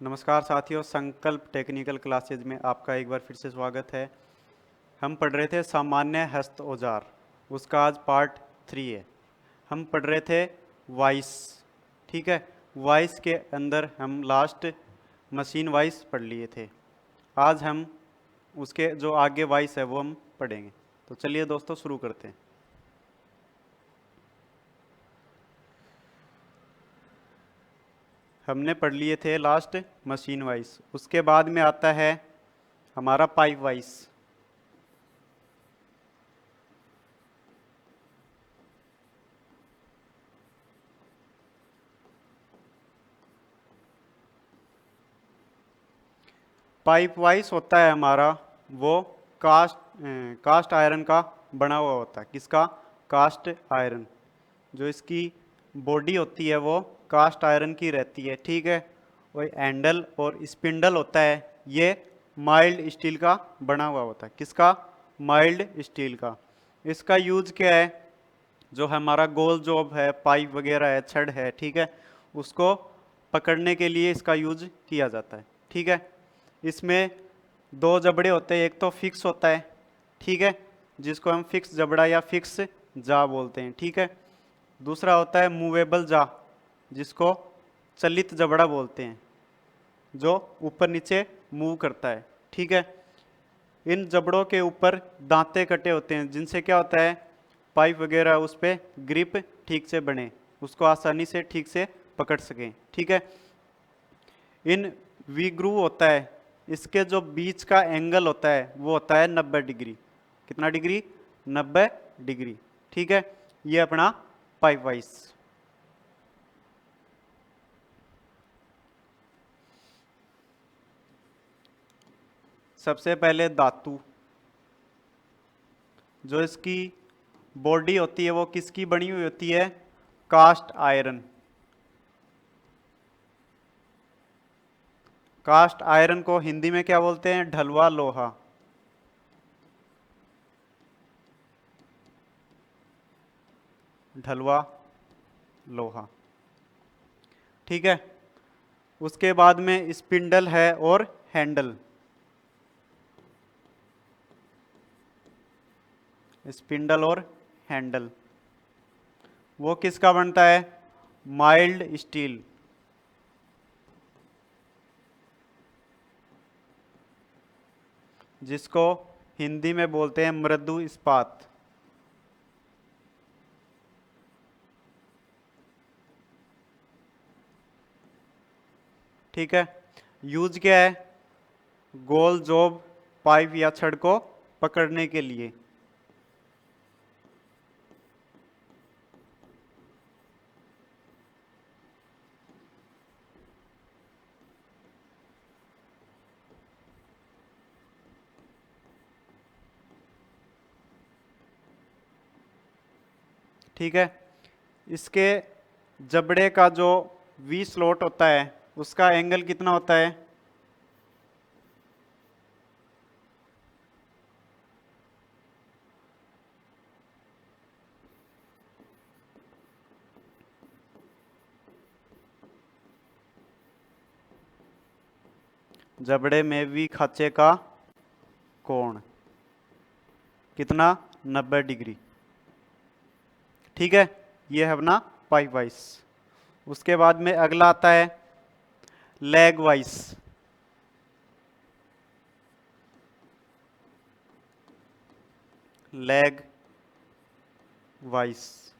नमस्कार साथियों, संकल्प टेक्निकल क्लासेज में आपका एक बार फिर से स्वागत है। हम पढ़ रहे थे सामान्य हस्त औजार, उसका आज पार्ट 3 है। हम पढ़ रहे थे वॉइस, ठीक है। वॉइस के अंदर हम लास्ट मशीन वॉइस पढ़ लिए थे। आज हम उसके जो आगे वॉइस है वो हम पढ़ेंगे। तो चलिए दोस्तों शुरू करते हैं। हमने पढ़ लिए थे लास्ट मशीन वॉइस, उसके बाद में आता है हमारा पाइप वॉइस। पाइप वाइस होता है हमारा वो कास्ट आयरन का बना हुआ होता है। किसका? Cast iron. जो इसकी बॉडी होती है वो कास्ट आयरन की रहती है, ठीक है। वही हैंडल और स्पिंडल होता है, ये माइल्ड स्टील का बना हुआ होता है। किसका? माइल्ड स्टील का। इसका यूज क्या है? जो हमारा गोल जॉब है, पाइप वगैरह है, छड़ है, ठीक है, उसको पकड़ने के लिए इसका यूज किया जाता है, ठीक है। इसमें दो जबड़े होते हैं, एक तो फिक्स होता है, ठीक है, जिसको हम फिक्स जबड़ा या फिक्स जा बोलते हैं, ठीक है। दूसरा होता है मूवेबल जा, जिसको चलित जबड़ा बोलते हैं, जो ऊपर नीचे मूव करता है, ठीक है। इन जबड़ों के ऊपर दांते कटे होते हैं, जिनसे क्या होता है, पाइप वगैरह उस पर ग्रिप ठीक से बने, उसको आसानी से ठीक से पकड़ सकें, ठीक है। इन वी ग्रूव होता है, इसके जो बीच का एंगल होता है वो होता है 90 डिग्री। कितना डिग्री? 90 डिग्री, ठीक है। ये अपना पाइप वाइस। सबसे पहले धातु, जो इसकी बॉडी होती है वो किसकी बनी हुई होती है? Cast iron. कास्ट आयरन को हिंदी में क्या बोलते हैं? ढलवा लोहा। ढलवा लोहा, ठीक है। उसके बाद में स्पिंडल है और हैंडल। स्पिंडल और हैंडल वो किसका बनता है? Mild steel. जिसको हिंदी में बोलते हैं मृदु इस्पात। ठीक है। यूज क्या है? गोल जॉब पाइप या छड़ को पकड़ने के लिए। ठीक है। इसके जबड़े का जो वी स्लॉट होता है उसका एंगल कितना होता है? जबड़े में वी खांचे का कोण कितना? 90 डिग्री, ठीक है। ये है अपना पाइप वाइस। उसके बाद में अगला आता है लेग वाइस। Leg vice.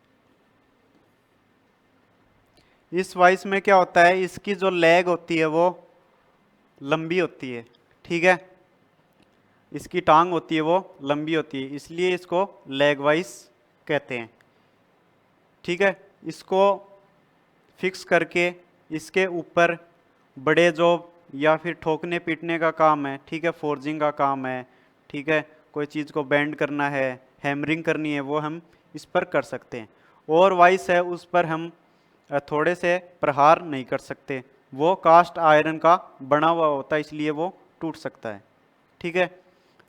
इस वाइस में क्या होता है, इसकी जो लेग होती है वो लंबी होती है, ठीक है। इसकी टांग होती है वो लंबी होती है, इसलिए इसको लेग वाइस कहते हैं, ठीक है। इसको फिक्स करके इसके ऊपर बड़े जॉब या फिर ठोकने पीटने का काम है, ठीक है, फोर्जिंग का काम है, ठीक है, कोई चीज़ को बेंड करना है, हैमरिंग करनी है, वो हम इस पर कर सकते हैं। और वाइस है, उस पर हम थोड़े से प्रहार नहीं कर सकते, वो कास्ट आयरन का बना हुआ होता है, इसलिए वो टूट सकता है, ठीक है।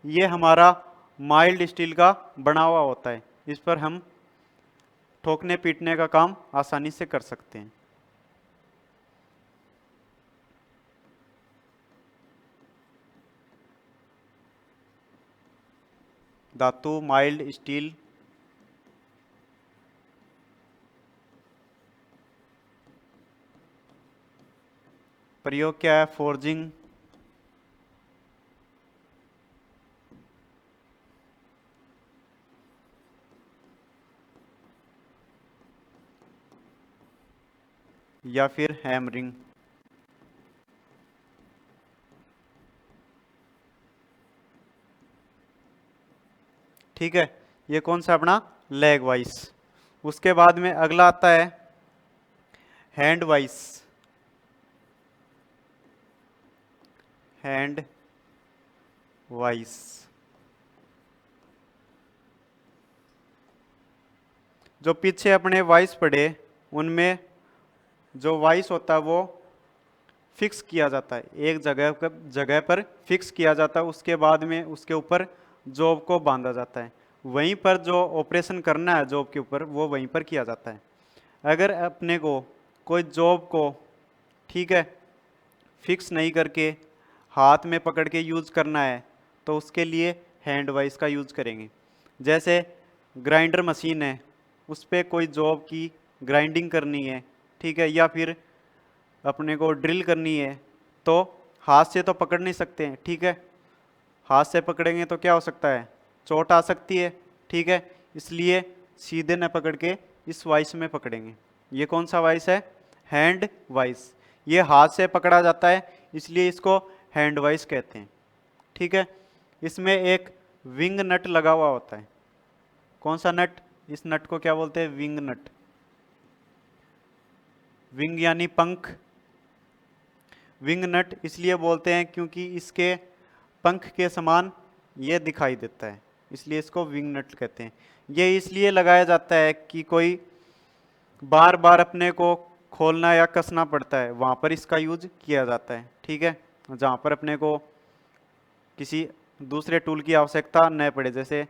ये हमारा माइल्ड स्टील का बना हुआ होता है, इस पर हम ठोकने पीटने का काम आसानी से कर सकते हैं। धातु, माइल्ड स्टील, प्रयोग क्या है? फोर्जिंग, या फिर हैमरिंग। ठीक है, ये कौन सा अपना लेग वाइस। उसके बाद में अगला आता है हैंड वाइस। हैंड वाइस जो पीछे अपने वाइस पड़े उनमें जो वाइस होता है वो फिक्स किया जाता है, एक जगह पर फिक्स किया जाता है। उसके बाद में उसके ऊपर जॉब को बांधा जाता है। वहीं पर जो ऑपरेशन करना है जॉब के ऊपर वो वहीं पर किया जाता है। अगर अपने को कोई जॉब को, ठीक है, फिक्स नहीं करके हाथ में पकड़ के यूज करना है तो उसके लिए हैंड वाइस का यूज करेंगे। जैसे ग्राइंडर मशीन है, उस पर कोई जॉब की ग्राइंडिंग करनी है, ठीक है, या फिर अपने को ड्रिल करनी है तो हाथ से तो पकड़ नहीं सकते हैं, ठीक है, हाथ से पकड़ेंगे तो क्या हो सकता है? चोट आ सकती है, ठीक है, इसलिए सीधे न पकड़ के इस वाइस में पकड़ेंगे। ये कौन सा वाइस है? Hand vice. ये हाथ से पकड़ा जाता है इसलिए इसको हैंड वाइस कहते हैं। ठीक है, इसमें एक विंग नट लगा हुआ होता है। कौन सा नट? इस नट को क्या बोलते हैं? विंग नट। विंग यानी पंख। विंग नट इसलिए बोलते हैं क्योंकि इसके पंख के समान ये दिखाई देता है, इसलिए इसको विंग नट कहते हैं। ये इसलिए लगाया जाता है कि कोई बार बार अपने को खोलना या कसना पड़ता है, वहाँ पर इसका यूज किया जाता है। ठीक है, जहाँ पर अपने को किसी दूसरे टूल की आवश्यकता न पड़े, जैसे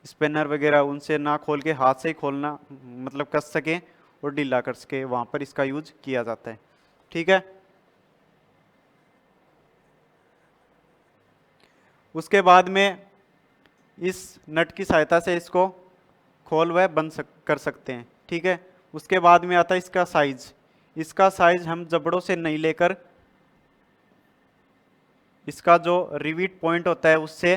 स्पिनर वगैरह, उनसे ना खोल के हाथ से ही खोलना, मतलब कस सके और ढीला कर सके, वहाँ पर इसका यूज किया जाता है। ठीक है, उसके बाद में इस नट की सहायता से इसको खोल व बंद कर सकते हैं। ठीक है, उसके बाद में आता है इसका साइज। इसका साइज हम जबड़ों से नहीं लेकर इसका जो रिवीट पॉइंट होता है उससे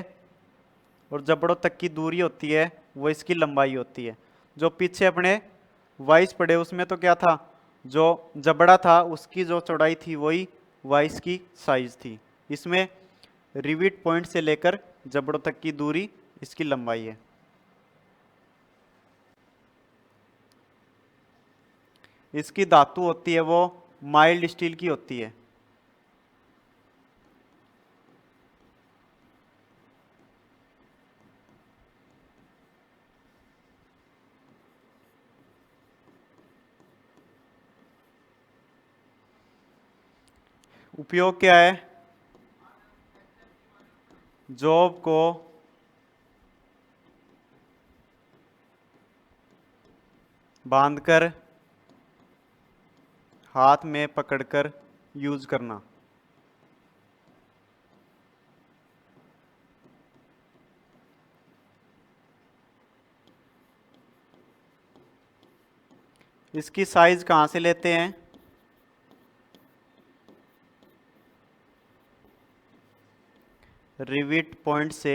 और जबड़ों तक की दूरी होती है वो इसकी लंबाई होती है। जो पीछे अपने वाइस पड़े उसमें तो क्या था, जो जबड़ा था उसकी जो चौड़ाई थी वही वाइस की साइज थी। इसमें रिवीट पॉइंट से लेकर जबड़ों तक की दूरी इसकी लंबाई है। इसकी धातु होती है वो माइल्ड स्टील की होती है। उपयोग क्या है? जॉब को बांधकर हाथ में पकड़कर यूज करना। इसकी साइज कहाँ से लेते हैं? रिविट पॉइंट से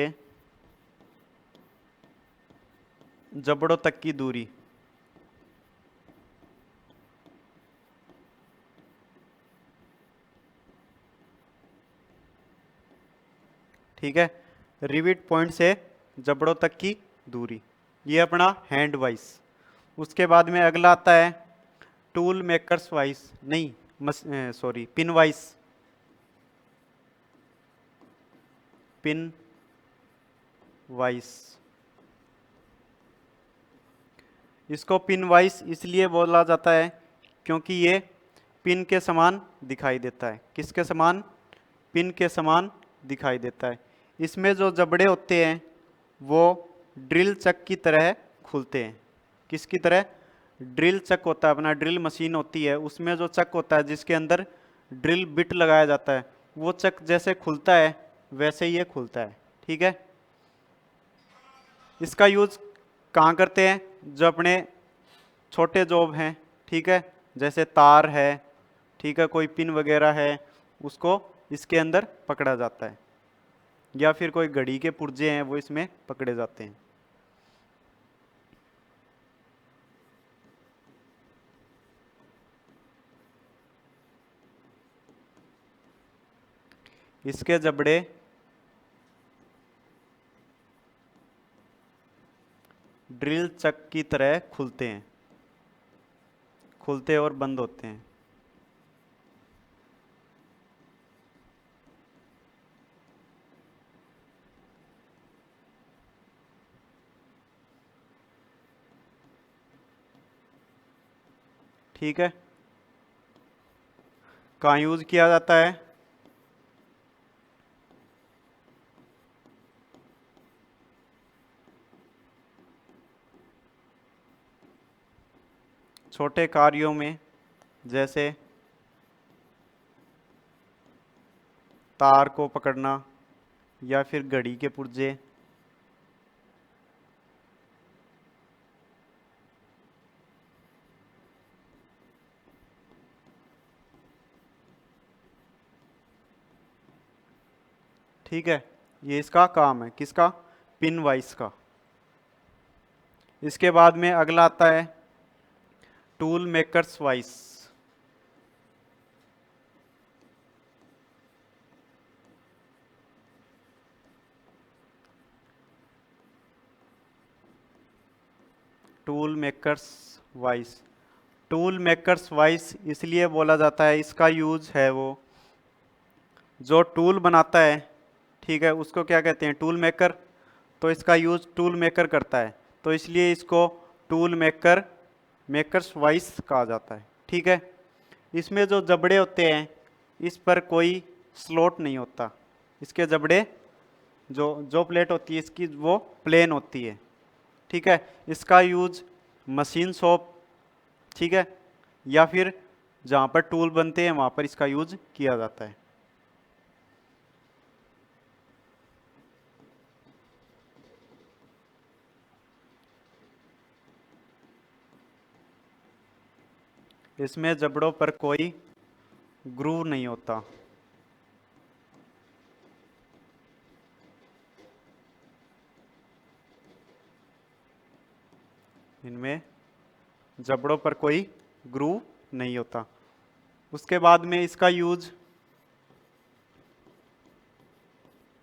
जबड़ों तक की दूरी। ठीक है, रिविट पॉइंट से जबड़ों तक की दूरी, ये अपना हैंड वाइस। उसके बाद में अगला आता है टूल मेकर्स वाइस, नहीं sorry, pin vice. Pin vice, इसको पिन वाइस इसलिए बोला जाता है क्योंकि ये पिन के समान दिखाई देता है। किसके समान? पिन के समान दिखाई देता है। इसमें जो जबड़े होते हैं वो ड्रिल चक की तरह खुलते हैं। किसकी तरह? ड्रिल चक होता है, अपना ड्रिल मशीन होती है, उसमें जो चक होता है जिसके अंदर ड्रिल बिट लगाया जाता है, वो चक जैसे खुलता है वैसे ही ये खुलता है। ठीक है, इसका यूज कहाँ करते हैं? जो अपने छोटे जॉब हैं, ठीक है, जैसे तार है, ठीक है, कोई पिन वगैरह है, उसको इसके अंदर पकड़ा जाता है, या फिर कोई घड़ी के पुर्जे हैं वो इसमें पकड़े जाते हैं। इसके जबड़े ड्रिल चक की तरह खुलते हैं, खुलते और बंद होते हैं। ठीक है, कहाँ यूज किया जाता है? छोटे कार्यों में, जैसे तार को पकड़ना या फिर घड़ी के पुर्जे। ठीक है, ये इसका काम है, किसका? पिन वाइस का। इसके बाद में अगला आता है tool makers vice. Tool makers vice. Tool makers vice इसलिए बोला जाता है, इसका यूज है वो जो टूल बनाता है, ठीक है, उसको क्या कहते हैं? Tool maker. तो इसका यूज टूल मेकर करता है, तो इसलिए इसको टूल मेकर मेकर्स वाइस कहा जाता है। ठीक है, इसमें जो जबड़े होते हैं इस पर कोई स्लॉट नहीं होता। इसके जबड़े, जो जो प्लेट होती है इसकी, वो प्लेन होती है। ठीक है, इसका यूज मशीन शॉप, ठीक है, या फिर जहाँ पर टूल बनते हैं वहाँ पर इसका यूज किया जाता है। इसमें जबड़ों पर कोई ग्रूव नहीं होता। इनमें जबड़ों पर कोई ग्रूव नहीं होता। उसके बाद में इसका यूज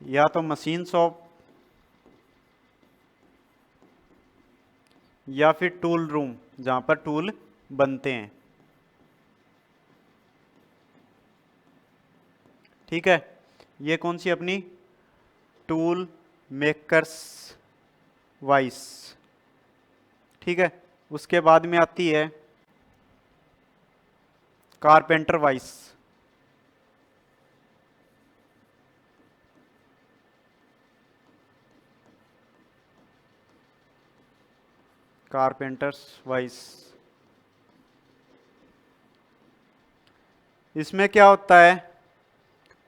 या तो मशीन शॉप या फिर टूल रूम, जहां पर टूल बनते हैं। ठीक है, ये कौन सी अपनी टूल मेकर्स वाइस। ठीक है, उसके बाद में आती है कारपेंटर वाइस। कारपेंटर्स वाइस, इसमें क्या होता है?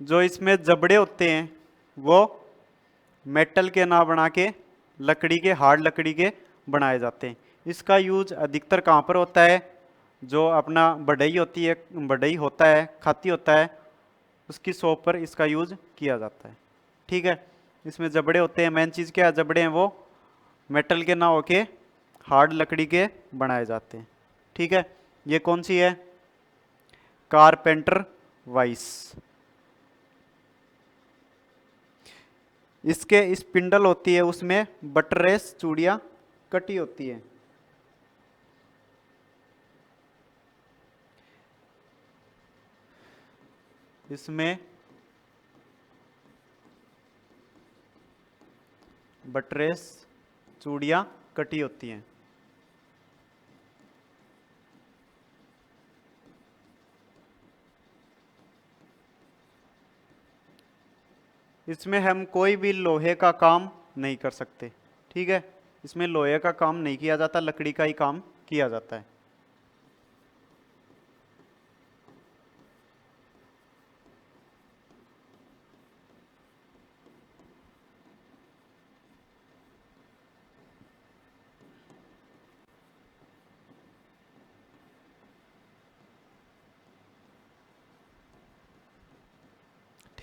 जो इसमें जबड़े होते हैं वो मेटल के ना बना के लकड़ी के, हार्ड लकड़ी के बनाए जाते हैं। इसका यूज अधिकतर कहाँ पर होता है? जो अपना बढ़ई होती है, बढ़ई होता है, खाती होता है, उसकी शॉप पर इसका यूज किया जाता है। ठीक है, इसमें जबड़े होते हैं, मेन चीज़ क्या है? जबड़े हैं वो मेटल के ना होके हार्ड लकड़ी के बनाए जाते हैं। ठीक है, ये कौन सी है? Carpenter vice. इसके स्पिंडल होती है, उसमें बटरेस चूड़ियाँ कटी होती है। इसमें बटरेस चूड़ियाँ कटी होती हैं। इसमें हम कोई भी लोहे का काम नहीं कर सकते। ठीक है, इसमें लोहे का काम नहीं किया जाता, लकड़ी का ही काम किया जाता है।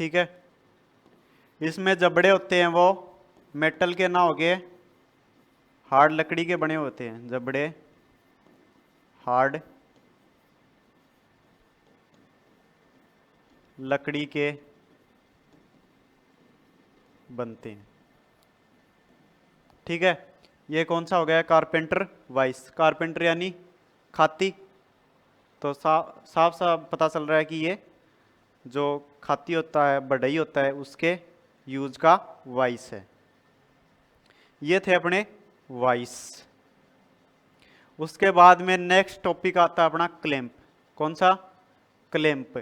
ठीक है। इसमें जबड़े होते हैं वो मेटल के ना होके हार्ड लकड़ी के बने होते हैं। जबड़े हार्ड लकड़ी के बनते हैं। ठीक है, ये कौन सा हो गया? Carpenter vice. कारपेंटर यानी खाती। तो साफ साफ पता चल रहा है कि ये जो खाती होता है, बढ़ई होता है, उसके यूज का वाइस है। ये थे अपने वाइस। उसके बाद में नेक्स्ट टॉपिक आता है अपना क्लैंप। कौन सा? क्लैंप।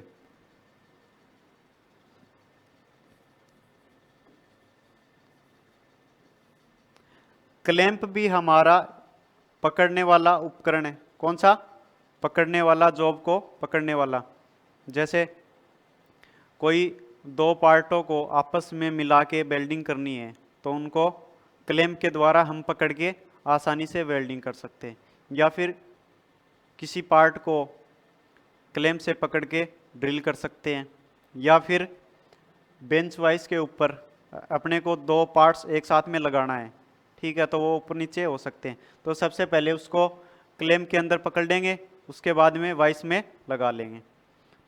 क्लैंप भी हमारा पकड़ने वाला उपकरण है। कौन सा? पकड़ने वाला, जॉब को पकड़ने वाला। जैसे कोई दो पार्टों को आपस में मिला के वेल्डिंग करनी है तो उनको क्लैंप के द्वारा हम पकड़ के आसानी से वेल्डिंग कर सकते हैं। या फिर किसी पार्ट को क्लैंप से पकड़ के ड्रिल कर सकते हैं। या फिर बेंच वाइस के ऊपर अपने को दो पार्ट्स एक साथ में लगाना है, ठीक है, तो वो ऊपर नीचे हो सकते हैं। तो सबसे पहले उसको क्लैंप के अंदर पकड़ लेंगे, उसके बाद में वाइस में लगा लेंगे।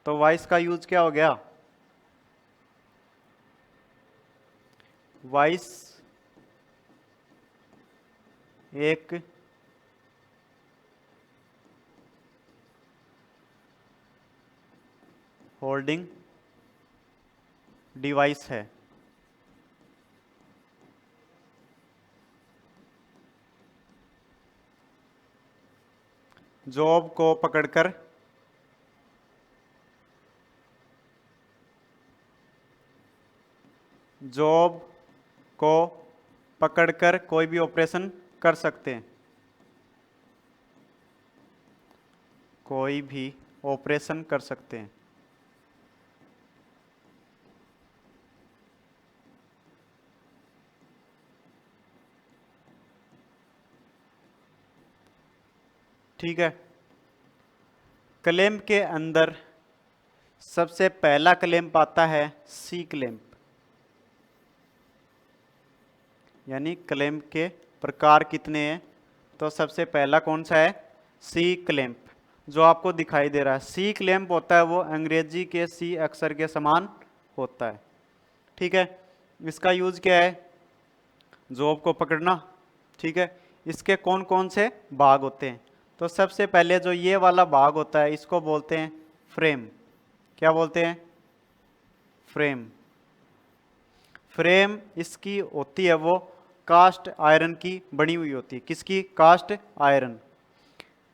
तो वाइस का यूज क्या हो गया? वाइस एक होल्डिंग डिवाइस है। जॉब को पकड़कर जॉब को पकड़कर कोई भी ऑपरेशन कर सकते हैं। कोई भी ऑपरेशन कर सकते हैं। ठीक है। क्लैंप के अंदर सबसे पहला क्लैंप आता है सी क्लैंप। यानी क्लैंप के प्रकार कितने हैं? तो सबसे पहला कौन सा है? सी क्लैंप, जो आपको दिखाई दे रहा है। सी क्लैंप होता है वो अंग्रेजी के सी अक्षर के समान होता है। ठीक है, इसका यूज क्या है? जॉब को पकड़ना। ठीक है, इसके कौन कौन से भाग होते हैं? तो सबसे पहले जो ये वाला भाग होता है इसको बोलते हैं फ्रेम। क्या बोलते हैं? फ्रेम। फ्रेम इसकी होती है वो कास्ट आयरन की बनी हुई होती है। किसकी? Cast iron.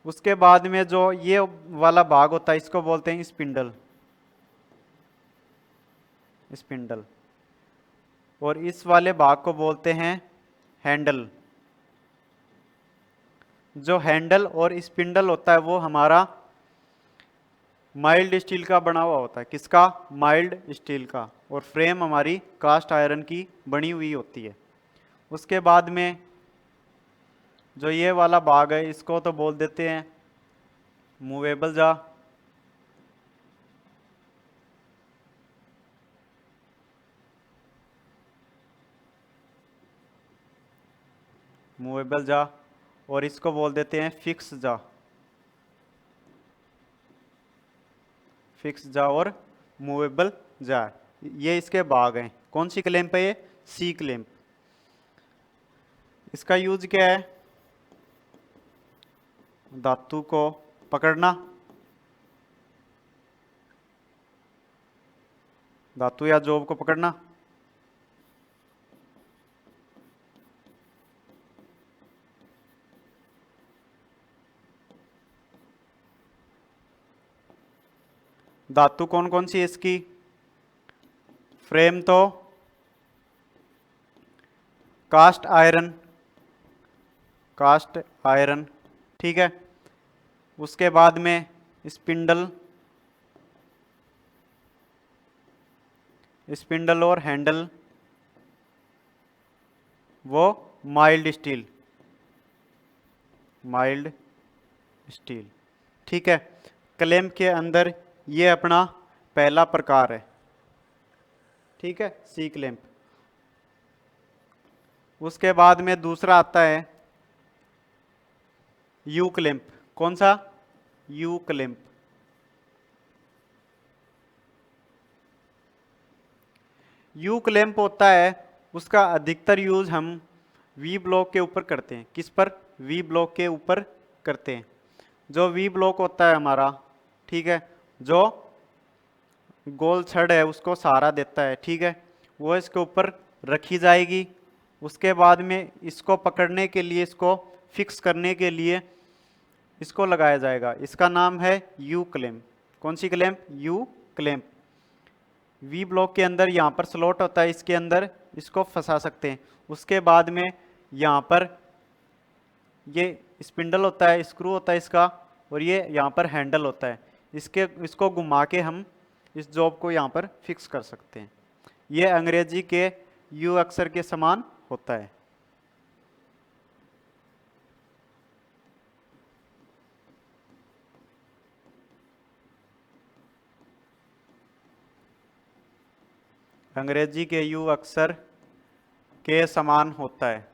उसके बाद में जो ये वाला भाग होता है इसको बोलते हैं स्पिंडल। स्पिंडल। और इस वाले भाग को बोलते हैं हैंडल। जो हैंडल और स्पिंडल होता है वो हमारा माइल्ड स्टील का बना हुआ होता है। किसका? माइल्ड स्टील का। और फ्रेम हमारी कास्ट आयरन की बनी हुई होती है। उसके बाद में जो ये वाला भाग है इसको तो बोल देते हैं मूवेबल जा। मूवेबल जा। और इसको बोल देते हैं फिक्स जा। फिक्स जा और मूवेबल जा, ये इसके भाग हैं। कौन सी क्लैंप है ये? सी क्लैंप। इसका यूज क्या है? धातु को पकड़ना। धातु या जॉब को पकड़ना। धातु कौन कौन सी है इसकी? फ्रेम तो कास्ट आयरन। Cast iron. ठीक है। उसके बाद में स्पिंडल। स्पिंडल और हैंडल वो माइल्ड स्टील। Mild steel. ठीक है। क्लैंप के अंदर ये अपना पहला प्रकार है। ठीक है, सी क्लैंप। उसके बाद में दूसरा आता है यू क्लैंप। कौन सा? You clamp. यू क्लैंप होता है, उसका अधिकतर यूज हम वी ब्लॉक के ऊपर करते हैं। किस पर? वी ब्लॉक के ऊपर करते हैं। जो वी ब्लॉक होता है हमारा, ठीक है, जो गोल छड़ है उसको सहारा देता है, ठीक है, वो इसके ऊपर रखी जाएगी। उसके बाद में इसको पकड़ने के लिए, इसको फिक्स करने के लिए इसको लगाया जाएगा। इसका नाम है यू क्लैंप। कौन सी clamp? U clamp. V block के अंदर यहाँ पर स्लॉट होता है, इसके अंदर इसको फंसा सकते हैं। उसके बाद में यहाँ पर ये स्पिंडल होता है, स्क्रू होता है इसका, और ये यहाँ पर हैंडल होता है। इसको घुमा के हम इस जॉब को यहाँ पर फिक्स कर सकते हैं। ये अंग्रेजी के यू अक्षर के समान होता है। अंग्रेजी के यू अक्षर के समान होता है।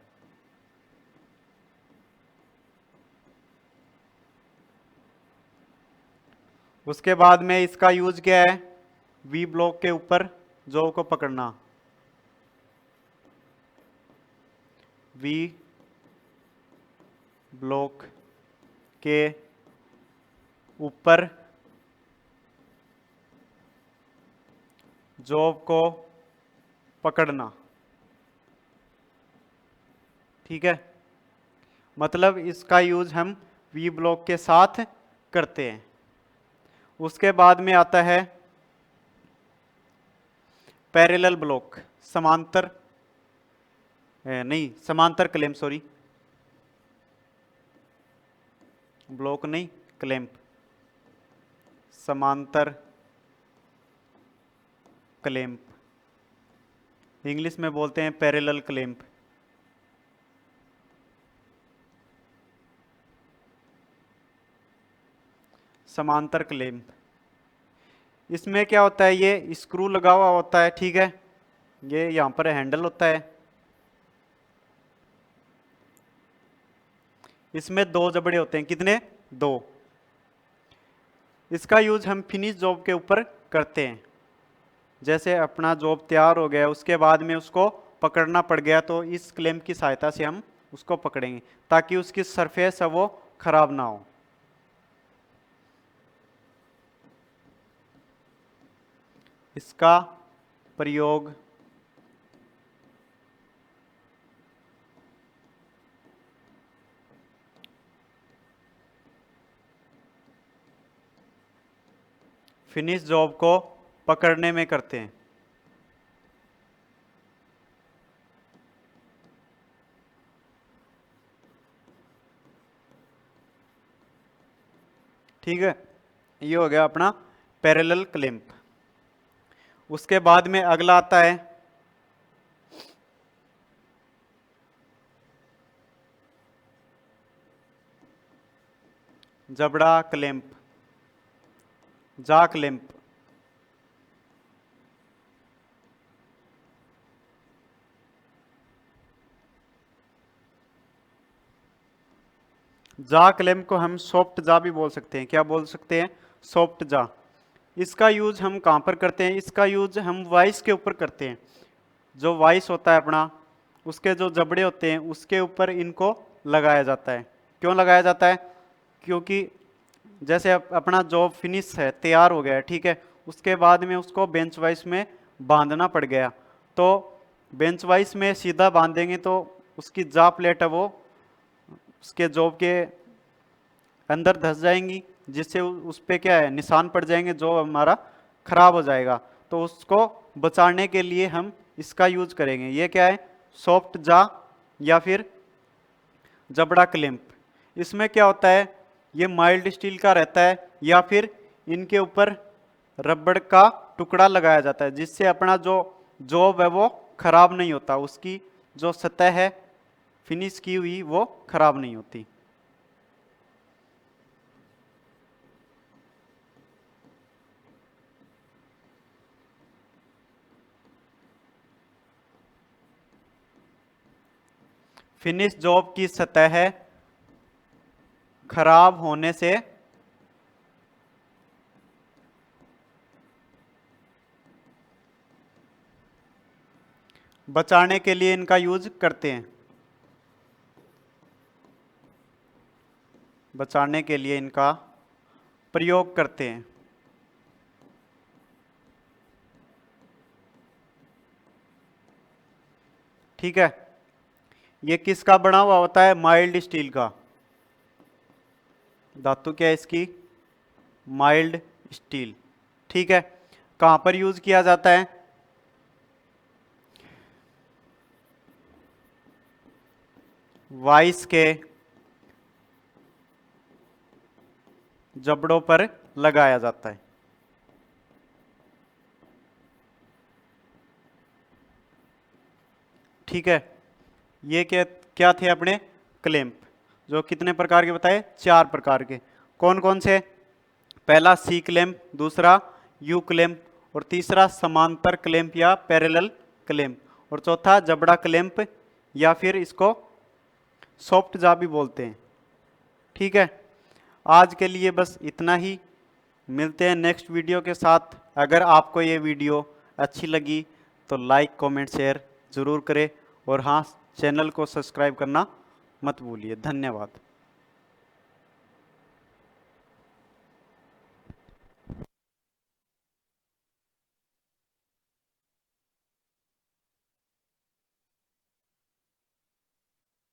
उसके बाद में इसका यूज क्या है? वी ब्लॉक के ऊपर जॉब को पकड़ना। वी ब्लॉक के ऊपर जॉब को पकड़ना, ठीक है। मतलब इसका यूज हम वी ब्लॉक के साथ करते हैं। उसके बाद में आता है पैरेलल ब्लॉक, समांतर नहीं, समांतर क्लैंप, सॉरी, ब्लॉक नहीं, क्लैंप। समांतर क्लैंप, इंग्लिश में बोलते हैं पैरेलल क्लैंप। समांतर क्लैंप, इसमें क्या होता है? ये स्क्रू लगा हुआ होता है, ठीक है, ये यहां पर हैंडल होता है। इसमें दो जबड़े होते हैं। कितने? दो। इसका यूज हम फिनिश जॉब के ऊपर करते हैं। जैसे अपना जॉब तैयार हो गया, उसके बाद में उसको पकड़ना पड़ गया, तो इस क्लैंप की सहायता से हम उसको पकड़ेंगे ताकि उसकी सरफेस है वो खराब ना हो। इसका प्रयोग फिनिश जॉब को पकड़ने में करते हैं। ठीक है, ये हो गया अपना पैरेलल क्लैंप। उसके बाद में अगला आता है जबड़ा क्लैंप, जा क्लैंप। जा क्लैंप को हम सॉफ्ट जा भी बोल सकते हैं। क्या बोल सकते हैं? सॉफ्ट जा। इसका यूज हम कहाँ पर करते हैं? इसका यूज हम वाइस के ऊपर करते हैं। जो वाइस होता है अपना, उसके जो जबड़े होते हैं उसके ऊपर इनको लगाया जाता है। क्यों लगाया जाता है? क्योंकि जैसे अपना जॉब फिनिश है, तैयार हो गया है, ठीक है, उसके बाद में उसको बेंच वाइस में बांधना पड़ गया, तो बेंच वाइस में सीधा बांधेंगे तो उसकी जा प्लेट है वो उसके जॉब के अंदर धंस जाएंगी, जिससे उस पे क्या है, निशान पड़ जाएंगे, जो हमारा खराब हो जाएगा। तो उसको बचाने के लिए हम इसका यूज करेंगे। ये क्या है? सॉफ्ट जा या फिर जबड़ा क्लैंप। इसमें क्या होता है? ये माइल्ड स्टील का रहता है या फिर इनके ऊपर रबड़ का टुकड़ा लगाया जाता है, जिससे अपना जो जॉब है वो खराब नहीं होता, उसकी जो सतह है फिनिश की हुई वो खराब नहीं होती। फिनिश जॉब की सतह खराब होने से बचाने के लिए इनका यूज करते हैं। बचाने के लिए इनका प्रयोग करते हैं। ठीक है, ये किसका बना हुआ होता है? माइल्ड स्टील का। धातु क्या है इसकी? Mild steel. ठीक है, कहां पर यूज किया जाता है? वाइस के जबड़ों पर लगाया जाता है। ठीक है, ये क्या थे अपने क्लैंप, जो कितने प्रकार के बताए? 4 प्रकार के। कौन कौन से? पहला सी क्लैंप, दूसरा यू क्लैंप, और तीसरा समांतर क्लैंप या पैरेलल क्लैंप, और चौथा जबड़ा क्लैंप या फिर इसको सॉफ्ट जा भी बोलते हैं। ठीक है, आज के लिए बस इतना ही। मिलते हैं नेक्स्ट वीडियो के साथ। अगर आपको ये वीडियो अच्छी लगी तो लाइक कमेंट शेयर ज़रूर करें, और हाँ, चैनल को सब्सक्राइब करना मत भूलिए। धन्यवाद।